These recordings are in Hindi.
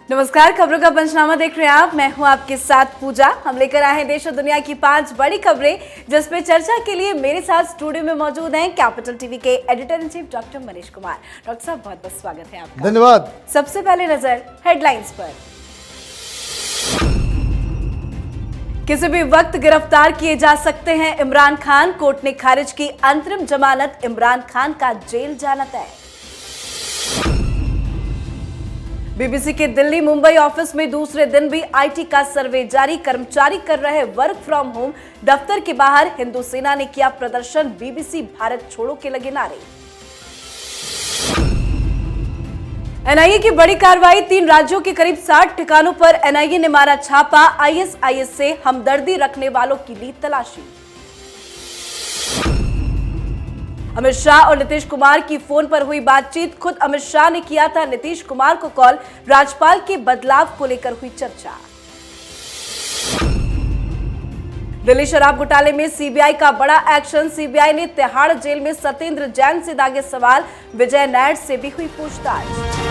नमस्कार, खबरों का पंचनामा देख रहे हैं आप। मैं हूं आपके साथ पूजा। हम लेकर आए हैं देश और दुनिया की 5 बड़ी खबरें, जिस पे चर्चा के लिए मेरे साथ स्टूडियो में मौजूद हैं कैपिटल टीवी के editor in chief doctor Manish Kumar. Doctor साहब, बहुत बहुत स्वागत है आपका। धन्यवाद। सबसे पहले नजर हेडलाइंस पर। किसी भी वक्त गिरफ्तार किए जा सकते हैं इमरान खान। कोर्ट ने खारिज की अंतरिम जमानत। इमरान खान का जेल जाना तय। बीबीसी के दिल्ली मुंबई ऑफिस में दूसरे दिन भी आईटी का सर्वे जारी। कर्मचारी कर रहे वर्क फ्रॉम होम। दफ्तर के बाहर हिंदू सेना ने किया प्रदर्शन। बीबीसी भारत छोड़ो के लगे नारे। एनआईए की बड़ी कार्रवाई। 3 राज्यों के करीब 60 ठिकानों पर एनआईए ने मारा छापा। आईएसआईएस से हमदर्दी रखने वालों की ली तलाशी। अमित शाह और नीतीश कुमार की फोन पर हुई बातचीत। खुद अमित शाह ने किया था नीतीश कुमार को कॉल। राज्यपाल के बदलाव को लेकर हुई चर्चा। दिल्ली शराब घोटाले में सीबीआई का बड़ा एक्शन। सीबीआई ने तिहाड़ जेल में सत्येंद्र जैन से दागे सवाल। विजय नायर से भी हुई पूछताछ।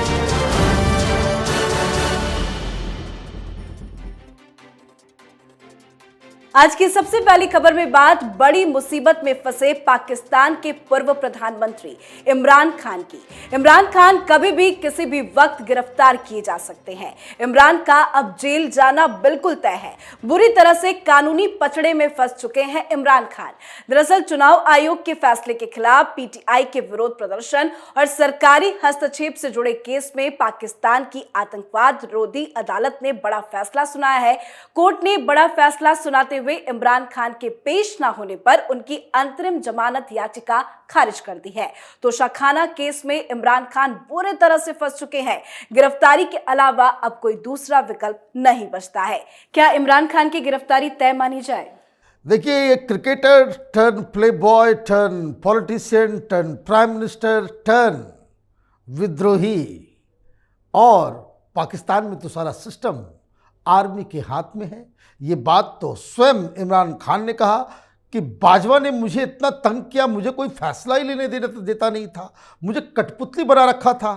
आज की सबसे पहली खबर में बात बड़ी मुसीबत में फंसे पाकिस्तान के पूर्व प्रधानमंत्री इमरान खान की। इमरान खान कभी भी किसी भी वक्त गिरफ्तार किए जा सकते हैं। इमरान का अब जेल जाना बिल्कुल तय है। बुरी तरह से कानूनी पचड़े में फंस चुके हैं इमरान खान। दरअसल चुनाव आयोग के फैसले के खिलाफ पीटीआई के विरोध प्रदर्शन और सरकारी हस्तक्षेप से जुड़े केस में पाकिस्तान की आतंकवाद विरोधी अदालत ने बड़ा फैसला सुनाया है। कोर्ट ने बड़ा फैसला सुनाते हुए इमरान खान के पेश न होने पर उनकी अंतरिम जमानत याचिका खारिज कर दी है। तोशाखाना केस में इमरान खान बुरी तरह से फंस चुके हैं। गिरफ्तारी के अलावा अब कोई दूसरा विकल्प नहीं बचता है। क्या इमरान खान की गिरफ्तारी तय मानी जाए? देखिए, ये cricketer turn play boy turn politician turn prime minister turn विद्रोही, और पाकिस्तान में तो सारा सिस्टम आर्मी के हाथ में है। ये बात तो स्वयं इमरान खान ने कहा कि बाजवा ने मुझे इतना तंग किया, मुझे कोई फैसला ही लेने देता नहीं था, मुझे कठपुतली बना रखा था।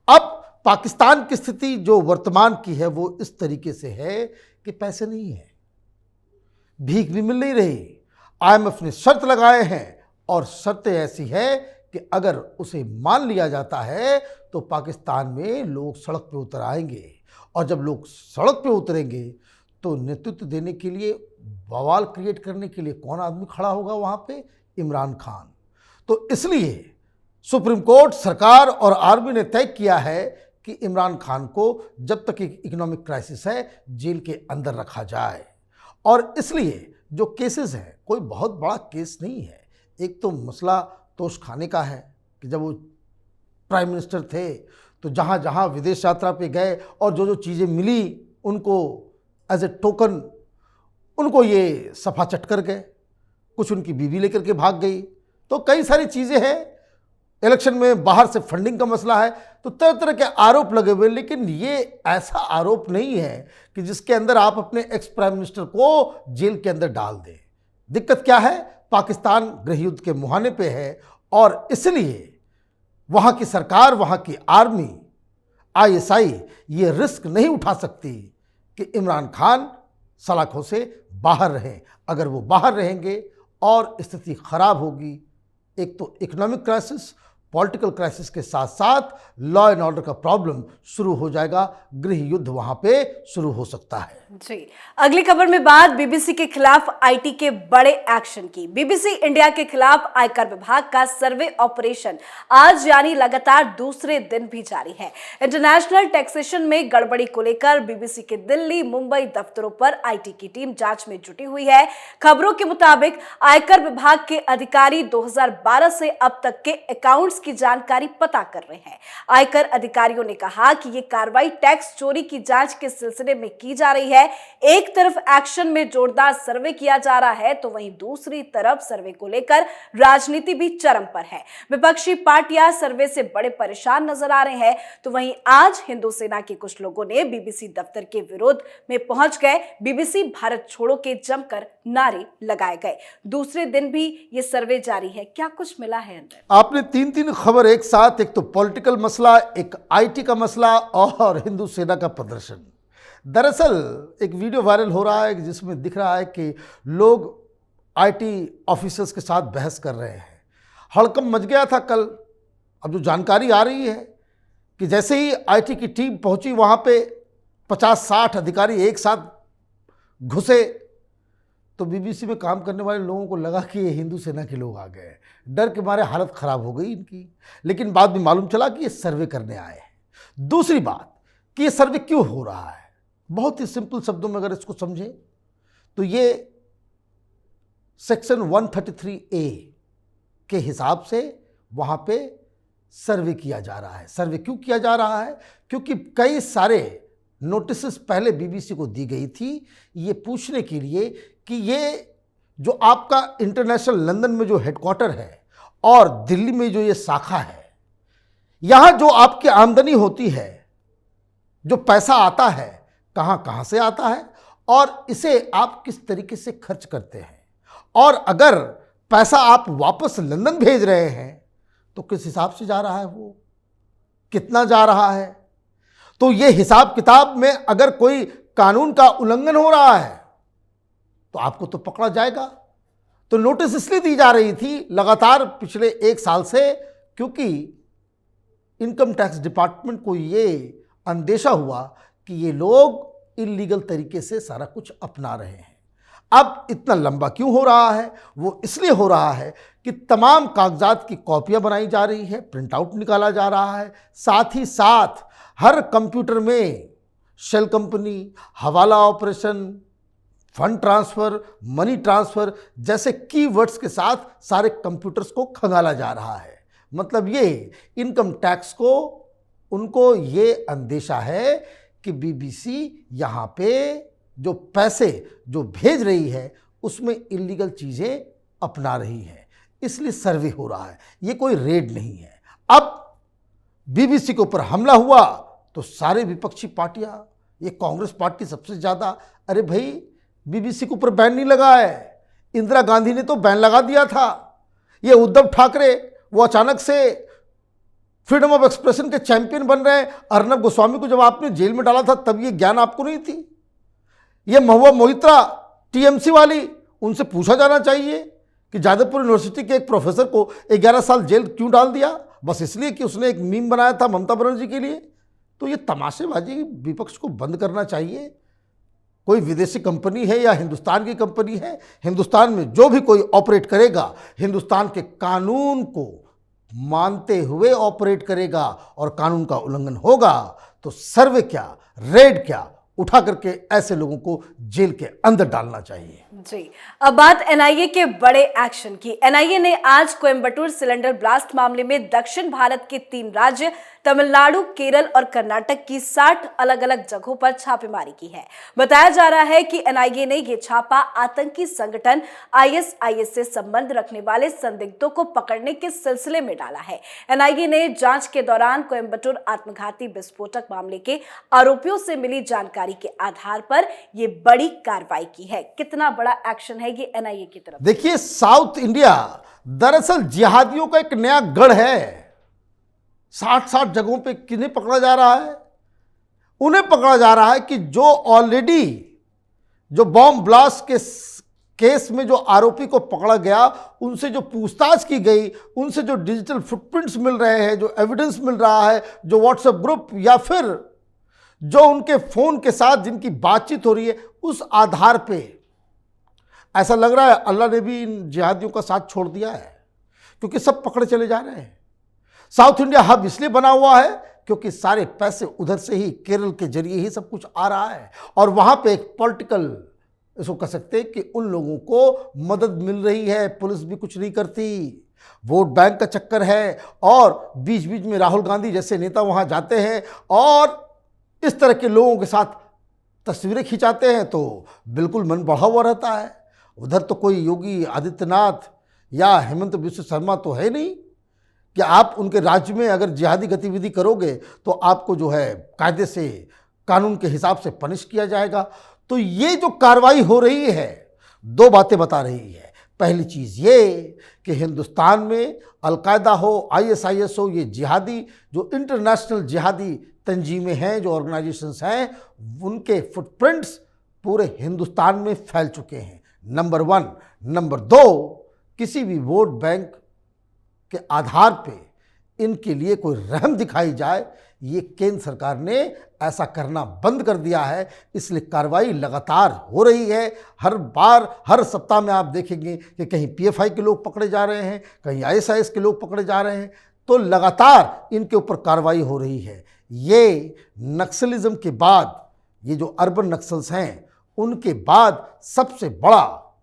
अब पाकिस्तान की स्थिति जो वर्तमान की है वो इस तरीके से है कि पैसे नहीं है, भीख भी मिल नहीं रही। आईएमएफ ने शर्त लगाए हैं और शर्तें ऐसी है कि अगर उसे मान लिया जाता है तो पाकिस्तान में लोग सड़क पे उतर आएंगे, और जब लोग सड़क पे उतरेंगे तो नेतृत्व देने के लिए, बवाल क्रिएट करने के लिए कौन आदमी खड़ा होगा वहाँ पे? इमरान खान। तो इसलिए सुप्रीम कोर्ट, सरकार और आर्मी ने तय किया है कि इमरान खान को जब तक इकोनॉमिक क्राइसिस है जेल के अंदर रखा जाए। और इसलिए जो केसेस हैं कोई बहुत बड़ा केस नहीं है। एक तो मसला तोशखाने का है कि जब वो प्राइम मिनिस्टर थे तो जहाँ जहाँ विदेश यात्रा पे गए और जो जो चीज़ें मिली उनको एज ए टोकन उनको ये सफा चट कर गए। कुछ उनकी बीवी लेकर के भाग गई। तो कई सारी चीज़ें हैं। इलेक्शन में बाहर से फंडिंग का मसला है। तो तरह तरह के आरोप लगे हुए, लेकिन ये ऐसा आरोप नहीं है कि जिसके अंदर आप अपने एक्स प्राइम मिनिस्टर को जेल के अंदर डाल दें। दिक्कत क्या है? पाकिस्तान गृह युद्ध के मुहाने पे है, और इसलिए वहाँ की सरकार, वहाँ की आर्मी, आईएसआई ये रिस्क नहीं उठा सकती कि इमरान खान सलाखों से बाहर रहें। अगर वो बाहर रहेंगे और स्थिति खराब होगी, एक तो इकोनॉमिक क्राइसिस, पॉलिटिकल क्राइसिस के साथ साथ लॉ एंड ऑर्डर का प्रॉब्लम शुरू हो जाएगा। गृह युद्ध वहां पे शुरू हो सकता है। जी, अगली खबर में बात बीबीसी के खिलाफ आईटी के बड़े एक्शन की। बीबीसी इंडिया के खिलाफ आयकर विभाग का सर्वे ऑपरेशन आज यानी लगातार दूसरे दिन भी जारी है। इंटरनेशनल टैक्सेशन में गड़बड़ी को लेकर बीबीसी के दिल्ली मुंबई दफ्तरों पर आईटी की टीम जांच में जुटी हुई है। खबरों के मुताबिक आयकर विभाग के अधिकारी 2012 से अब तक के अकाउंट्स की जानकारी पता कर रहे हैं। आयकर अधिकारियों ने कहा कि यह कार्रवाई टैक्स चोरी की जांच के सिलसिले में की जा रही है। एक तरफ एक्शन में जोरदार सर्वे किया जा रहा है, तो वहीं दूसरी तरफ सर्वे को लेकर राजनीति भी चरम पर है। विपक्षी पार्टियां सर्वे से बड़े परेशान नजर आ रहे हैं। तो वहीं आज हिंदू सेना के कुछ लोगों ने बीबीसी दफ्तर के विरोध में पहुंच गए। बीबीसी भारत छोड़ो के जमकर नारे लगाए गए। दूसरे दिन भी ये सर्वे जारी है। क्या कुछ मिला है अंदर? आपने 3 तीन खबर एक साथ, एक तो पॉलिटिकल मसला, एक आईटी का मसला और हिंदू सेना का प्रदर्शन। दरअसल एक वीडियो वायरल हो रहा है जिसमें दिख रहा है कि लोग आईटी ऑफिसर्स के साथ बहस कर रहे हैं। हड़कंप मच गया था कल। अब जो जानकारी आ रही है कि जैसे ही आईटी की टीम पहुंची वहां पे 50-60 अधिकारी एक साथ घुसे तो बीबीसी में काम करने वाले लोगों को लगा कि ये हिंदू सेना के लोग आ गए। डर के मारे हालत खराब हो गई इनकी। लेकिन बाद में मालूम चला कि ये सर्वे करने आए हैं। दूसरी बात कि ये सर्वे क्यों हो रहा है, बहुत ही सिंपल शब्दों में अगर इसको समझे तो ये सेक्शन 133A के हिसाब से वहां पे सर्वे किया जा रहा है। सर्वे क्यों किया जा रहा है? क्योंकि कई सारे नोटिस पहले बीबीसी को दी गई थी ये पूछने के लिए कि ये जो आपका इंटरनेशनल लंदन में जो हेडक्वार्टर है और दिल्ली में जो ये शाखा है, यहां जो आपकी आमदनी होती है, जो पैसा आता है, कहां कहां से आता है और इसे आप किस तरीके से खर्च करते हैं, और अगर पैसा आप वापस लंदन भेज रहे हैं तो किस हिसाब से जा रहा है, वो कितना जा रहा है। तो ये हिसाब किताब में अगर कोई कानून का उल्लंघन हो रहा है तो आपको तो पकड़ा जाएगा। तो नोटिस इसलिए दी जा रही थी लगातार पिछले 1 साल से, क्योंकि इनकम टैक्स डिपार्टमेंट को ये अंदेशा हुआ कि ये लोग इलीगल तरीके से सारा कुछ अपना रहे हैं। अब इतना लंबा क्यों हो रहा है? वो इसलिए हो रहा है कि तमाम कागजात की कॉपियां बनाई जा रही है, प्रिंट आउट निकाला जा रहा है, साथ ही साथ हर कंप्यूटर में शेल कंपनी, हवाला operation, fund transfer, money transfer जैसे कीवर्ड्स के साथ सारे कंप्यूटर्स को खंगाला जा रहा है। मतलब ये इनकम टैक्स को उनको ये अंदेशा है कि बीबीसी यहाँ पे जो पैसे जो भेज रही है उसमें इलीगल चीज़ें अपना रही है, इसलिए सर्वे हो रहा है। ये कोई रेड नहीं है। अब बीबीसी के ऊपर हमला हुआ तो सारे विपक्षी पार्टियां, ये कांग्रेस पार्टी सबसे ज़्यादा, अरे भाई बीबीसी के ऊपर बैन नहीं लगा है, इंदिरा गांधी ने तो बैन लगा दिया था। ये उद्धव ठाकरे वो अचानक से फ्रीडम ऑफ एक्सप्रेशन के चैंपियन बन रहे हैं। अर्नब गोस्वामी को जब आपने जेल में डाला था तब ये ज्ञान आपको नहीं थी। ये महुआ मोइत्रा टीएमसी वाली, उनसे पूछा जाना चाहिए कि जादवपुर यूनिवर्सिटी के एक प्रोफेसर को 11 साल जेल क्यों डाल दिया, बस इसलिए कि उसने एक मीम बनाया था ममता बनर्जी के लिए। तो ये तमाशेबाजी विपक्ष को बंद करना चाहिए। कोई विदेशी कंपनी है या हिंदुस्तान की कंपनी है, हिंदुस्तान में जो भी कोई ऑपरेट करेगा हिंदुस्तान के कानून को मानते हुए ऑपरेट करेगा, और कानून का उल्लंघन होगा तो सर्वे क्या, रेड क्या, उठा करके ऐसे लोगों को जेल के अंदर डालना चाहिए। जी, अब बात एनआईए के बड़े एक्शन की। एनआईए ने आज कोयंबटूर सिलेंडर ब्लास्ट मामले में दक्षिण भारत के 3 राज्य तमिलनाडु, केरल और कर्नाटक की 60 अलग अलग जगहों पर छापेमारी की है। बताया जा रहा है कि एनआईए ने यह छापा आतंकी संगठन आईएसआईएस से संबंध रखने वाले संदिग्धों को पकड़ने के सिलसिले में डाला है। एनआईए ने जांच के दौरान कोयंबटूर आत्मघाती विस्फोटक मामले के आरोपियों से मिली जानकारी के आधार पर यह बड़ी कार्रवाई की है। कितना बड़ा एक्शन है ये एनआईए की तरफ। देखिए, साउथ इंडिया दरअसल जिहादियों का एक नया गढ़ है। 60 जगहों पे किन्हें पकड़ा जा रहा है? उन्हें पकड़ा जा रहा है कि जो ऑलरेडी जो बॉम्ब ब्लास्ट के केस में जो आरोपी को पकड़ा गया, उनसे जो पूछताछ की गई, उनसे जो डिजिटल फुटप्रिंट्स मिल रहे हैं, जो एविडेंस मिल रहा है, जो व्हाट्सएप ग्रुप या फिर जो उनके फोन के साथ जिनकी बातचीत हो रही है, उस आधार पे ऐसा लग रहा है अल्लाह ने भी इन जिहादियों का साथ छोड़ दिया है, क्योंकि सब पकड़े चले जा रहे हैं। साउथ इंडिया हब इसलिए बना हुआ है क्योंकि सारे पैसे उधर से ही, केरल के जरिए ही सब कुछ आ रहा है, और वहां पे एक पॉलिटिकल, इसको कह सकते हैं कि उन लोगों को मदद मिल रही है, पुलिस भी कुछ नहीं करती, वोट बैंक का चक्कर है, और बीच बीच में राहुल गांधी जैसे नेता वहां जाते हैं और इस तरह के लोगों के साथ तस्वीरें खिंचाते हैं, तो बिल्कुल मन बढ़ा हुआ रहता है। उधर तो कोई योगी आदित्यनाथ या हेमंत बिस्व शर्मा तो है नहीं कि आप उनके राज्य में अगर जिहादी गतिविधि करोगे तो आपको जो है कायदे से, कानून के हिसाब से पनिश किया जाएगा। तो ये जो कार्रवाई हो रही है, 2 बातें बता रही है। पहली चीज़ ये कि हिंदुस्तान में अलकायदा हो, आईएसआईएस हो, ये जिहादी जो इंटरनेशनल जिहादी तंजीमें हैं, जो ऑर्गेनाइजेशंस हैं, उनके फुटप्रिंट्स पूरे हिंदुस्तान में फैल चुके हैं, नंबर 1। नंबर 2, किसी भी वोट बैंक के आधार पे इनके लिए कोई रहम दिखाई जाए, ये केंद्र सरकार ने ऐसा करना बंद कर दिया है। इसलिए कार्रवाई लगातार हो रही है। हर बार, हर सप्ताह में आप देखेंगे कि कहीं पीएफआई के लोग पकड़े जा रहे हैं, कहीं आईएसआईएस के लोग पकड़े जा रहे हैं, तो लगातार इनके ऊपर कार्रवाई हो रही है। ये नक्सलिज्म के बाद, ये जो अर्बन नक्सल्स हैं, उनके बाद सबसे बड़ा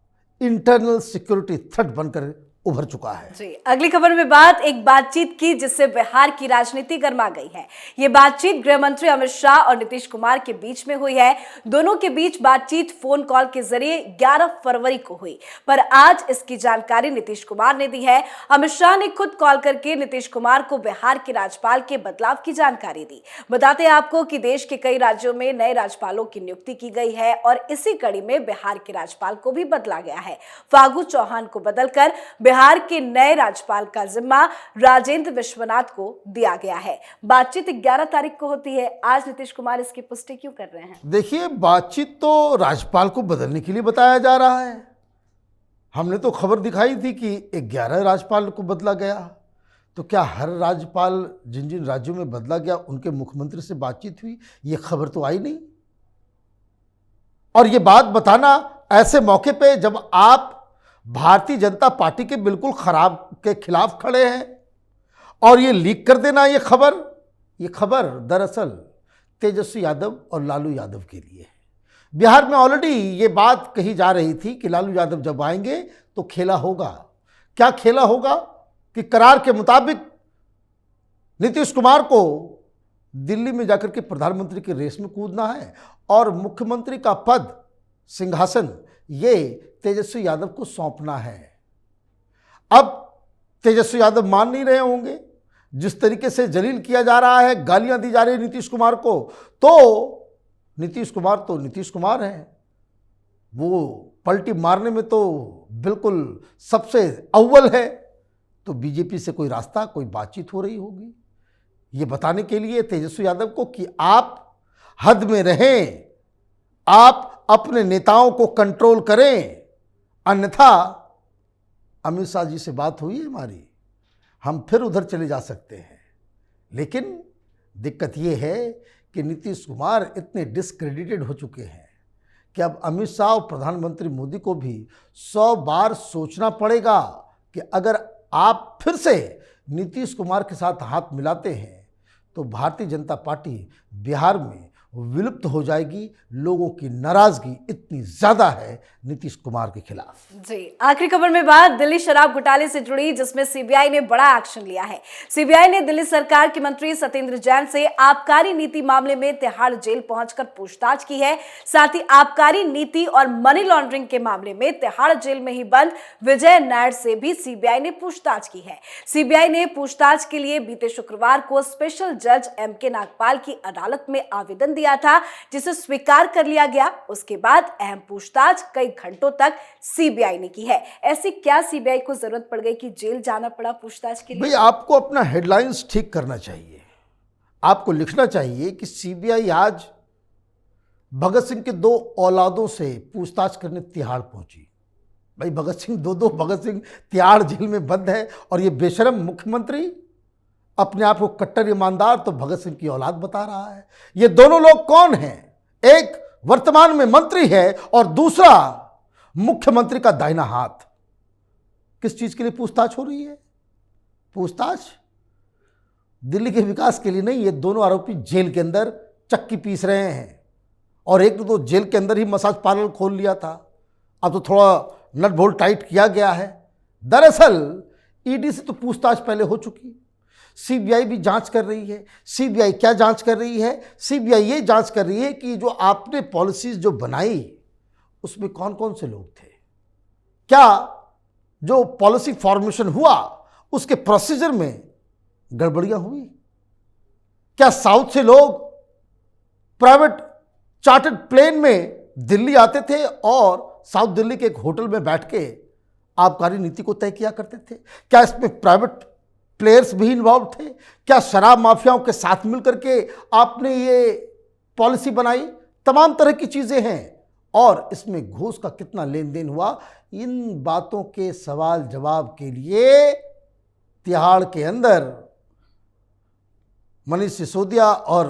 इंटरनल सिक्योरिटी थ्रेट बनकर उभर चुका है। जी, अगली खबर में एक बातचीत की जिससे बिहार की राजनीति गर्मा गई है। ये बातचीत गृह मंत्री अमित शाह और नीतीश कुमार के बीच में हुई है। दोनों के बीच बातचीत फोन कॉल के जरिए 11 फरवरी को हुई, पर आज इसकी जानकारी नीतीश कुमार ने दी है। अमित शाह ने खुद कॉल करके नीतीश कुमार को बिहार के राज्यपाल के बदलाव की जानकारी दी। बताते हैं आपको कि देश के कई राज्यों में नए राज्यपालों की नियुक्ति की गई है और इसी कड़ी में बिहार के राज्यपाल को भी बदला गया है। फागू चौहान को बदलकर बिहार के नए राज्यपाल का जिम्मा राजेंद्र विश्वनाथ को दिया गया है। बातचीत 11 तारीख को होती है। आज नीतीश कुमार इसकी पुष्टि क्यों कर रहे हैं? देखिए, बातचीत तो राज्यपाल को बदलने के लिए बताया जा रहा है। हमने तो खबर दिखाई थी कि 11 राज्यपाल को बदला गया। तो क्या हर राज्यपाल जिन जिन राज्यों में बदला गया उनके मुख्यमंत्री से बातचीत हुई? ये खबर तो आई नहीं। और ये बात बताना ऐसे मौके पे जब आप भारतीय जनता पार्टी के बिल्कुल खराब के खिलाफ खड़े हैं, और ये लीक कर देना ये खबर दरअसल तेजस्वी यादव और लालू यादव के लिए है। बिहार में ऑलरेडी ये बात कही जा रही थी कि लालू यादव जब आएंगे तो खेला होगा। क्या खेला होगा कि करार के मुताबिक नीतीश कुमार को दिल्ली में जाकर के प्रधानमंत्री की रेस में कूदना है और मुख्यमंत्री का पद, सिंहासन, ये तेजस्वी यादव को सौंपना है। अब तेजस्वी यादव मान नहीं रहे होंगे। जिस तरीके से जलील किया जा रहा है, गालियां दी जा रही है नीतीश कुमार को, तो नीतीश कुमार हैं। वो पलटी मारने में तो बिल्कुल सबसे अव्वल है। तो बीजेपी से कोई रास्ता, कोई बातचीत हो रही होगी ये बताने के लिए तेजस्वी यादव को कि आप हद में रहें, आप अपने नेताओं को कंट्रोल करें, अन्यथा अमित शाह जी से बात हुई है हमारी, हम फिर उधर चले जा सकते हैं। लेकिन दिक्कत ये है कि नीतीश कुमार इतने डिस्क्रेडिटेड हो चुके हैं कि अब अमित शाह और प्रधानमंत्री मोदी को भी 100 बार सोचना पड़ेगा कि अगर आप फिर से नीतीश कुमार के साथ हाथ मिलाते हैं तो भारतीय जनता पार्टी बिहार में विलुप्त हो जाएगी। लोगों की नाराजगी इतनी ज्यादा है नीतीश कुमार के खिलाफ। जी, आखिरी खबर में दिल्ली शराब घोटाले से जुड़ी, जिसमें सीबीआई ने बड़ा एक्शन लिया है। सीबीआई ने दिल्ली सरकार के मंत्री सत्येंद्र जैन से आबकारी नीति मामले में तिहाड़ जेल पहुंचकर पूछताछ की है। साथ ही आबकारी नीति और मनी लॉन्ड्रिंग के मामले में तिहाड़ जेल में ही बंद विजय नायर से भी सीबीआई ने पूछताछ की है। सीबीआई ने पूछताछ के लिए बीते शुक्रवार को स्पेशल जज एमके नागपाल की अदालत में आवेदन दिया था, जिसे स्वीकार कर लिया गया। उसके बाद अहम पूछताछ कई घंटों तक सीबीआई ने की है। ऐसी क्या सीबीआई को जरूरत पड़ गई कि जेल जाना पड़ा पूछताछ के लिए? भाई, आपको अपना हेडलाइंस ठीक करना चाहिए। आपको लिखना चाहिए कि सीबीआई आज भगत सिंह के 2 औलादों से पूछताछ करने तिहाड़ पहुंची। भाई, भगत सिंह तिहाड़ जेल में बंद है और ये बेशरम मुख्यमंत्री अपने आप को कट्टर ईमानदार तो भगत सिंह की औलाद बता रहा है। ये दोनों लोग कौन हैं? एक वर्तमान में मंत्री है और दूसरा मुख्यमंत्री का दाहिना हाथ। किस चीज के लिए पूछताछ हो रही है? पूछताछ दिल्ली के विकास के लिए नहीं। ये दोनों आरोपी जेल के अंदर चक्की पीस रहे हैं, और एक तो जेल के अंदर ही मसाज पार्लर खोल लिया था, अब तो थोड़ा नट बोल्ट टाइट किया गया है। दरअसल ईडी से तो पूछताछ पहले हो चुकी, सीबीआई भी जांच कर रही है। सीबीआई क्या जांच कर रही है? सीबीआई ये जांच कर रही है कि जो आपने पॉलिसीज जो बनाई उसमें कौन कौन से लोग थे, क्या जो पॉलिसी फॉर्मेशन हुआ उसके प्रोसीजर में गड़बड़ियां हुई, क्या साउथ से लोग प्राइवेट चार्टर्ड प्लेन में दिल्ली आते थे और साउथ दिल्ली के एक होटल में बैठ के आबकारी नीति को तय किया करते थे? क्या इसमें प्राइवेट प्लेयर्स भी इन्वॉल्व थे? क्या शराब माफियाओं के साथ मिलकर के आपने ये पॉलिसी बनाई? तमाम तरह की चीज़ें हैं। और इसमें घूस का कितना लेन देन हुआ, इन बातों के सवाल जवाब के लिए तिहाड़ के अंदर मनीष सिसोदिया और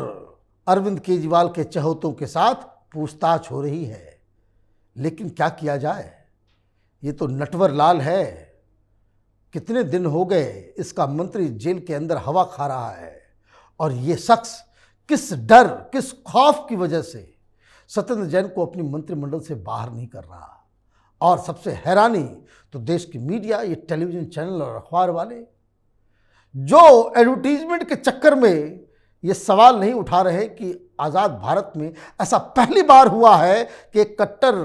अरविंद केजरीवाल के चहेतों के साथ पूछताछ हो रही है। लेकिन क्या किया जाए, ये तो नटवर लाल है। कितने दिन हो गए इसका मंत्री जेल के अंदर हवा खा रहा है, और ये शख्स किस डर, किस खौफ की वजह से सत्येंद्र जैन को अपनी मंत्रिमंडल से बाहर नहीं कर रहा। और सबसे हैरानी तो देश की मीडिया, ये टेलीविजन चैनल और अखबार वाले, जो एडवर्टीजमेंट के चक्कर में ये सवाल नहीं उठा रहे कि आज़ाद भारत में ऐसा पहली बार हुआ है कि एक कट्टर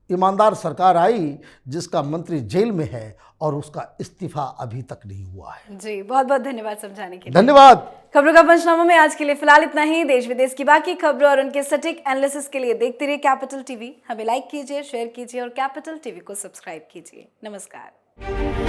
ईमानदार सरकार आई जिसका मंत्री जेल में है और उसका इस्तीफा अभी तक नहीं हुआ है। जी, बहुत बहुत धन्यवाद समझाने के लिए। धन्यवाद। खबरों का पंचनामा में आज के लिए फिलहाल इतना ही। देश विदेश की बाकी खबरों और उनके सटीक एनालिसिस के लिए देखते रहिए कैपिटल टीवी। हमें लाइक कीजिए, शेयर कीजिए और कैपिटल टीवी को सब्सक्राइब कीजिए। नमस्कार।